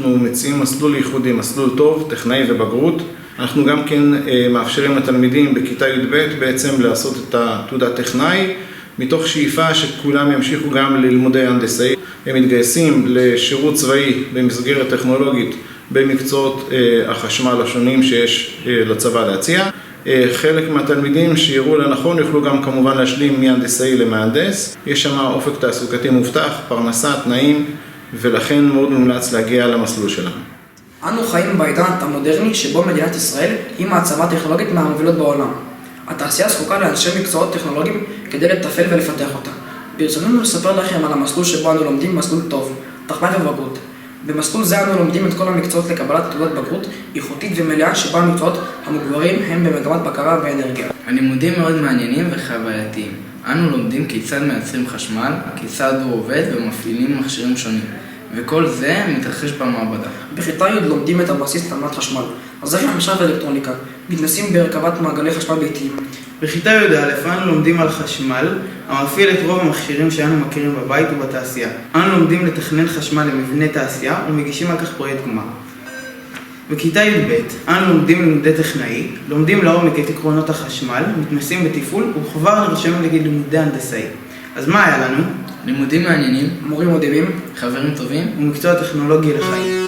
אנחנו מציעים מסלול ייחודי, מסלול טוב, טכנאי ובגרות. אנחנו גם כן מאפשרים לתלמידים בכיתה י"ב בעצם לעשות את התעודת טכנאי, מתוך שאיפה שכולם ימשיכו גם ללימודי הנדסאי. הם מתגייסים לשירות צבאי במסגרת טכנולוגית במקצועות החשמל השונים שיש לצבא להציע. חלק מהתלמידים שיראו לנכון יוכלו גם כמובן להשלים מהנדסאי למהנדס. יש שם אופק תעסוקתי מובטח, פרנסה, תנאים, ולכן מאוד מומלץ להגיע למסלול שלנו. אנו חיים בעידן המודרני שבו מדינת ישראל היא מעצמה טכנולוגית מהמובילות בעולם. התעשייה זקוקה לאנשי מקצועות טכנולוגיים כדי לתפעל ולפתח אותה. ברצוננו לספר לכם על המסלול שבו אנו לומדים מסלול טוב, טכנאי ובגרות. במסלול זה אנו לומדים את כל המקצועות לקבלת תעודת בגרות איכותית ומלאה שבה המקצועות המוגברים הם במגמת בקרה ואנרגיה. הלימודים מאוד מעניינים וחווייתיים. אנו לומדים כיצד מייצרים חשמל, כיצד הוא עובד ומפעילים מכשירים שונים. וכל זה מתרחש במעבדה. בכיתה י' לומדים את הבסיס להבנת חשמל, עזרי חמישה ואלקטרוניקה, מתנסים בהרכבת מעגלי חשמל ביתיים. בכיתה י"א אנו לומדים על חשמל, המפעיל את רוב המכשירים שאנו מכירים בבית ובתעשייה. אנו לומדים לתכנן חשמל למבנה תעשייה ומגישים על כך פרויקט גמר. בכיתה י"ב אנו לומדים לימודי טכנאי, לומדים לעומק את עקרונות החשמל, מתנסים בתפעול וכבר נרשמים ללימודי הנדסאי. אז מה היה לנו? לימודים מעניינים, מורים מדהימים, חברים טובים ומקצוע טכנולוגי לחיים.